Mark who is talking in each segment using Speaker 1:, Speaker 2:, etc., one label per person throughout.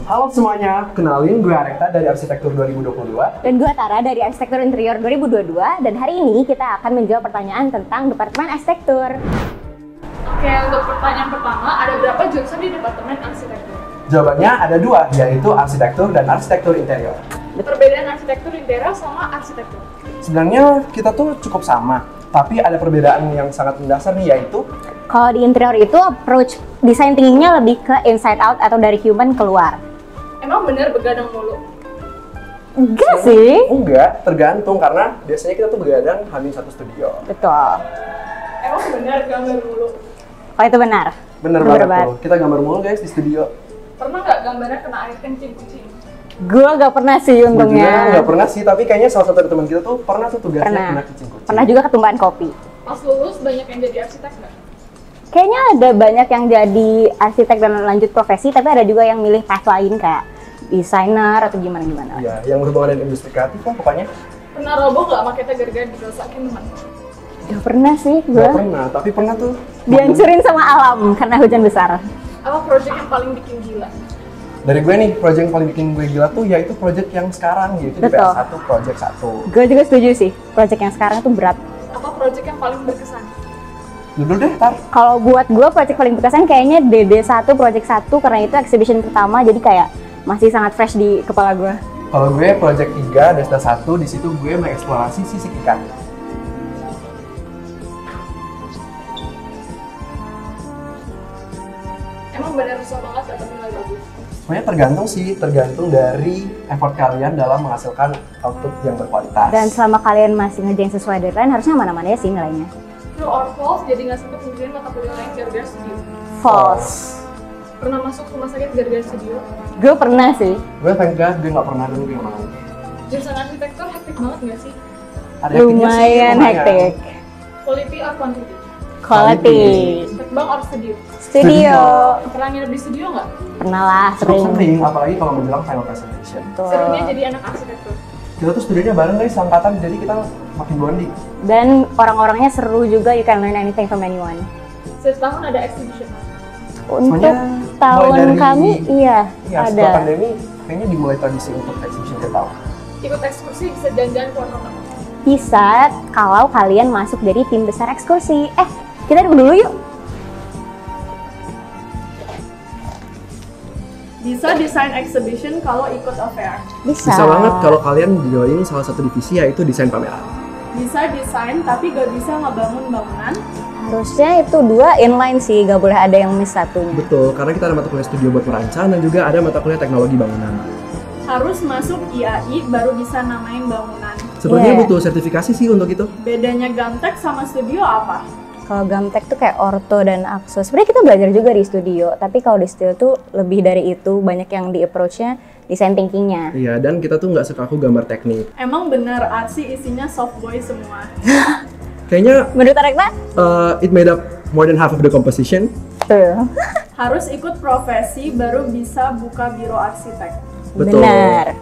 Speaker 1: Halo semuanya, kenalin gue Arekta dari Arsitektur 2022.
Speaker 2: Dan gue Tara dari Arsitektur Interior 2022. Dan hari ini kita akan menjawab pertanyaan tentang Departemen Arsitektur.
Speaker 3: Oke, untuk pertanyaan pertama, ada berapa jurusan di Departemen Arsitektur?
Speaker 1: Jawabannya ada dua, yaitu Arsitektur dan Arsitektur Interior.
Speaker 3: Perbedaan arsitektur interior sama arsitektur?
Speaker 1: Sebenarnya kita tuh cukup sama, tapi ada perbedaan yang sangat mendasar nih, yaitu
Speaker 2: Kalau di interior itu approach design thinkingnya lebih ke inside out atau dari human keluar.
Speaker 3: Emang bener begadang mulu?
Speaker 2: Enggak sih.
Speaker 1: enggak, tergantung karena biasanya kita tuh begadang hamil satu studio.
Speaker 2: Betul.
Speaker 3: Emang bener gambar mulu?
Speaker 2: Oh itu benar.
Speaker 1: Bener banget tuh, kita gambar mulu guys di studio.
Speaker 3: Pernah nggak gambarnya kena air kencing kucing?
Speaker 2: Gue gak pernah sih
Speaker 1: Gue juga
Speaker 2: untungnya.
Speaker 1: nggak pernah sih, tapi kayaknya salah satu dari teman kita tuh pernah tuh tugasnya
Speaker 2: Pernah.
Speaker 1: kena kucing-kucing.
Speaker 2: Pernah juga ketumpahan kopi.
Speaker 3: Pas lulus banyak yang jadi arsitek nggak?
Speaker 2: Kayaknya ada banyak yang jadi arsitek dan lanjut profesi, tapi ada juga yang milih path lain kayak desainer atau gimana-gimana.
Speaker 1: Iya, yang berhubungan dengan industri kreatif lah pokoknya.
Speaker 3: Pernah roboh nggak makanya gara-gara dirusakin teman?
Speaker 2: Gak pernah sih
Speaker 1: Nggak
Speaker 2: gue.
Speaker 1: pernah, tapi pernah tuh.
Speaker 2: Dihancurin sama alam karena hujan besar.
Speaker 3: Apa project yang paling bikin gila?
Speaker 1: Dari gue nih, project yang paling bikin gue gila tuh yaitu project yang sekarang, yaitu di
Speaker 2: Betul.
Speaker 1: PS1, project 1.
Speaker 2: Gue juga setuju sih, project yang sekarang tuh berat.
Speaker 3: Apa project yang paling berkesan?
Speaker 1: Dulu deh, Tar.
Speaker 2: Kalau buat gue project paling berkesan kayaknya DD1 project 1 karena itu exhibition pertama jadi kayak masih sangat fresh di kepala gue.
Speaker 1: Kalau gue project 3, Desda 1, di situ gue mengeksplorasi sisik ikan.
Speaker 3: Emang bener susah banget dapat nilai bagus?
Speaker 1: Sebenarnya tergantung dari effort kalian dalam menghasilkan output yang berkualitas.
Speaker 2: Dan selama kalian masih ngerjain sesuai deadline harusnya mana-mana ya sih nilainya.
Speaker 3: True or false, jadi nggak sempet ngerjain mata kuliah lain gara-gara studio?
Speaker 2: False.
Speaker 3: Pernah masuk rumah sakit gara-gara studio?
Speaker 2: Gue pernah sih.
Speaker 1: Gue thank God, gue nggak pernah dan gue nggak mau.
Speaker 3: Jurusan arsitektur hektik banget nggak sih?
Speaker 1: Ada hektiknya sih,
Speaker 2: Lumayan hektik.
Speaker 3: Quality or quantity?
Speaker 2: Quality.
Speaker 3: Tekbang or studio?
Speaker 2: Studio.
Speaker 3: Pernah nginep di studio nggak?
Speaker 2: Pernah lah,
Speaker 1: Cukup
Speaker 2: sering.
Speaker 1: sering, apalagi kalau menjelang final presentation.
Speaker 2: Tuh.
Speaker 3: Serunya jadi anak arsitektur?
Speaker 1: Kita tuh studionya bareng guys, angkatan, jadi kita makin bonding.
Speaker 2: Dan orang-orangnya seru juga, you can learn anything from anyone.
Speaker 3: Setiap tahun ada exhibition?
Speaker 2: Untuk
Speaker 1: Semuanya
Speaker 2: tahun
Speaker 1: mulai dari-
Speaker 2: kami, iya
Speaker 1: Iya,
Speaker 2: ada.
Speaker 1: setelah pandemi, kayaknya dimulai tradisi untuk exhibition tiap tahun.
Speaker 3: Ikut ekskursi bisa jalan-jalan keluar kota?
Speaker 2: Bisa kalau kalian masuk dari tim besar ekskursi. Kita dulu yuk.
Speaker 3: Bisa desain exhibition kalau ikut affair?
Speaker 2: Bisa.
Speaker 1: Bisa banget kalau kalian join salah satu divisi yaitu desain pameran.
Speaker 3: Bisa desain tapi gak bisa ngebangun bangunan?
Speaker 2: Harusnya itu dua inline sih, gak boleh ada yang miss satunya.
Speaker 1: Betul, karena kita ada mata kuliah studio buat merancang dan juga ada mata kuliah teknologi bangunan.
Speaker 3: Harus masuk IAI baru bisa namain bangunan.
Speaker 1: Sebenarnya
Speaker 2: Yeah.
Speaker 1: butuh sertifikasi sih untuk itu.
Speaker 3: Bedanya Gamtek sama studio apa?
Speaker 2: Kalau Gamtek tuh kayak orto dan akso. Sebenarnya kita belajar juga di studio, tapi kalau di studio tuh lebih dari itu, banyak yang di approach-nya design thinking-nya.
Speaker 1: Iya, dan kita tuh nggak sekaku gambar teknik.
Speaker 3: Emang bener arsi isinya soft boy semua?
Speaker 1: Kayaknya
Speaker 2: Menurut Arekta?
Speaker 1: it made up more than half of the composition.
Speaker 2: Tuh.
Speaker 3: Harus ikut profesi baru bisa buka biro arsitek.
Speaker 1: Betul.
Speaker 2: Benar.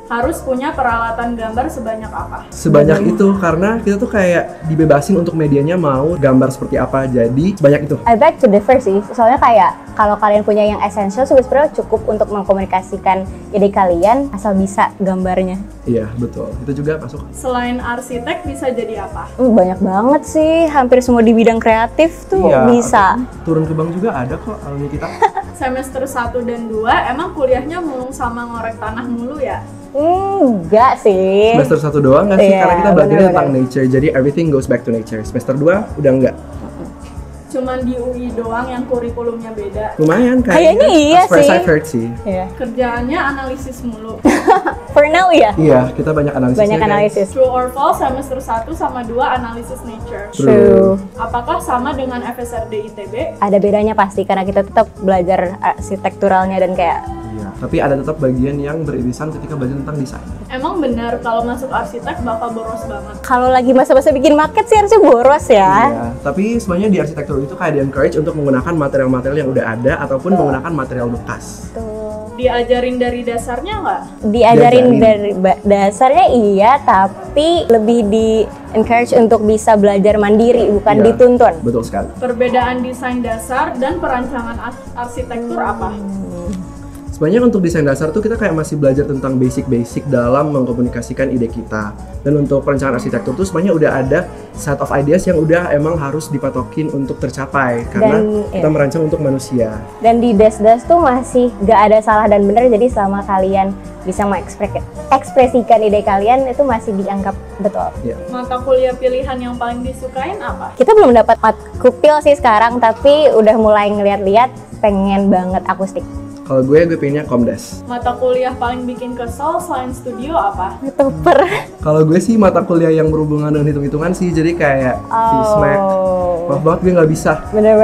Speaker 3: Harus punya peralatan gambar sebanyak apa?
Speaker 1: Sebanyak itu karena kita tuh kayak dibebasin untuk medianya mau gambar seperti apa. Jadi banyak itu.
Speaker 2: I beg to differ sih, soalnya kayak kalau kalian punya yang essential sebenarnya cukup untuk mengkomunikasikan ide kalian asal bisa gambarnya.
Speaker 1: Iya, betul. Itu juga masuk.
Speaker 3: Selain arsitek bisa jadi apa?
Speaker 2: Banyak banget sih, hampir semua di bidang kreatif tuh
Speaker 1: Iya,
Speaker 2: bisa.
Speaker 1: Turun ke bank juga ada kok alumni kita.
Speaker 3: Semester 1 dan 2 emang kuliahnya mulung sama ngorek tanah mulu ya?
Speaker 2: Enggak sih.
Speaker 1: Semester 1 doang nggak sih?
Speaker 2: Iya,
Speaker 1: Karena kita belajar
Speaker 2: bener-bener.
Speaker 1: tentang nature, jadi everything goes back to nature. Semester 2 udah enggak.
Speaker 3: Cuman di UI doang yang kurikulumnya beda.
Speaker 1: Lumayan
Speaker 2: Kayaknya iya
Speaker 1: as far as
Speaker 2: sih.
Speaker 1: I've heard sih.
Speaker 2: Iya.
Speaker 3: Kerjaannya analisis mulu.
Speaker 2: For now ya.
Speaker 1: Iya, kita banyak analisis.
Speaker 2: Banyak analisis.
Speaker 3: True or false, semester 1 sama 2 analisis nature.
Speaker 2: True.
Speaker 3: Apakah sama dengan FSRD ITB?
Speaker 2: Ada bedanya pasti karena kita tetap belajar arsitekturalnya dan kayak
Speaker 1: Iya, tapi ada tetap bagian yang beririsan ketika belajar tentang desain.
Speaker 3: Emang benar kalau masuk arsitek bakal boros banget?
Speaker 2: kalau lagi masa-masa bikin market sih harusnya boros ya.
Speaker 1: Iya, tapi sebenarnya di arsitektur itu kayak di encourage untuk menggunakan material-material yang udah ada ataupun menggunakan material bekas.
Speaker 2: Tuh.
Speaker 3: Diajarin dari dasarnya nggak?
Speaker 2: Diajarin
Speaker 1: Diajarin.
Speaker 2: dari dasarnya iya, tapi lebih di encourage untuk bisa belajar mandiri, bukan
Speaker 1: Iya,
Speaker 2: dituntun.
Speaker 1: Betul sekali.
Speaker 3: Perbedaan desain dasar dan perancangan arsitektur apa?
Speaker 1: Sebenarnya untuk desain dasar tuh kita kayak masih belajar tentang basic-basic dalam mengkomunikasikan ide kita. Dan untuk perencanaan arsitektur tuh sebenarnya udah ada set of ideas yang udah emang harus dipatokin untuk tercapai karena kita merancang untuk manusia.
Speaker 2: Dan di das-das tuh masih gak ada salah dan benar, jadi selama kalian bisa mengekspresikan ide kalian itu masih dianggap betul.
Speaker 3: Mata kuliah pilihan yang paling disukain apa?
Speaker 2: Kita belum dapat matkupil sih sekarang, tapi udah mulai ngeliat-liat pengen banget akustik.
Speaker 1: Kalau gue pengennya Komdes.
Speaker 3: Mata kuliah paling bikin kesel selain studio apa?
Speaker 2: Tupper.
Speaker 1: Kalau gue sih mata kuliah yang berhubungan dengan hitung-hitungan sih, jadi kayak Sismek. Maaf banget gue nggak bisa.
Speaker 2: Bener.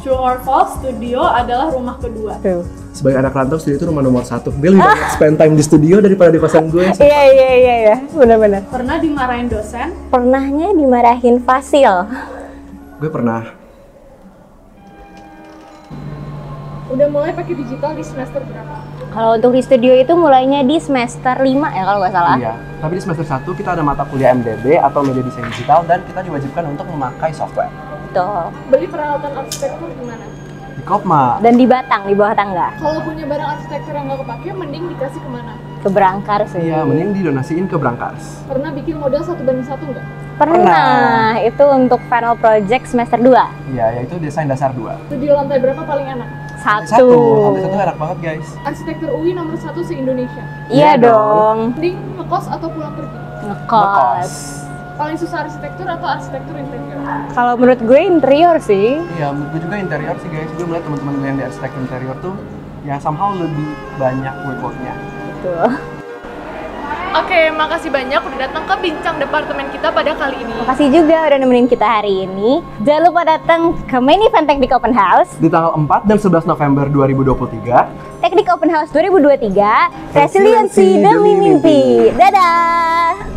Speaker 3: True or false, studio adalah rumah kedua.
Speaker 2: Tuh.
Speaker 1: Sebagai anak rantau, studio itu rumah nomor 1. Gue lebih banyak spend time di studio daripada di kosan gue.
Speaker 2: Iya, bener.
Speaker 3: Pernah dimarahin dosen?
Speaker 2: Pernahnya dimarahin fasil.
Speaker 1: Gue pernah.
Speaker 3: Udah mulai pakai digital di semester berapa?
Speaker 2: Kalau untuk di studio itu mulainya di semester 5 ya kalau nggak salah.
Speaker 1: Iya, tapi di semester 1 kita ada mata kuliah MDB atau media desain digital dan kita diwajibkan untuk memakai software.
Speaker 2: Betul.
Speaker 3: Beli peralatan arsitektur di mana?
Speaker 1: Di Kopma.
Speaker 2: Dan di Batang, di bawah tangga.
Speaker 3: Kalau punya barang arsitektur yang nggak kepake, mending dikasih kemana?
Speaker 2: Ke Berangkar sih.
Speaker 1: Iya, mending didonasiin ke Berangkars.
Speaker 3: Pernah bikin model 1:1 nggak?
Speaker 2: Pernah. Itu untuk final project semester 2.
Speaker 1: Iya, yaitu desain dasar 2.
Speaker 3: Studio lantai berapa paling enak?
Speaker 2: Satu.
Speaker 1: Lantai 1 enak banget guys.
Speaker 3: Arsitektur UI nomor 1 se-Indonesia.
Speaker 2: Iya dong.
Speaker 3: Mending ngekos atau pulang pergi?
Speaker 2: Ngekos.
Speaker 3: Paling susah arsitektur atau arsitektur interior?
Speaker 2: Kalau menurut gue interior sih.
Speaker 1: Iya, menurut gue juga interior sih guys. Gue melihat teman-teman gue yang di arsitektur interior tuh ya somehow lebih banyak workload-nya.
Speaker 2: Betul.
Speaker 3: Oke, makasih banyak udah datang ke bincang departemen kita pada kali ini.
Speaker 2: Makasih juga udah nemenin kita hari ini. Jangan lupa datang ke main event Teknik Open House
Speaker 1: Di tanggal 4 dan 11 November 2023.
Speaker 2: Teknik Open House 2023, resiliensi demi mimpi. Dadah!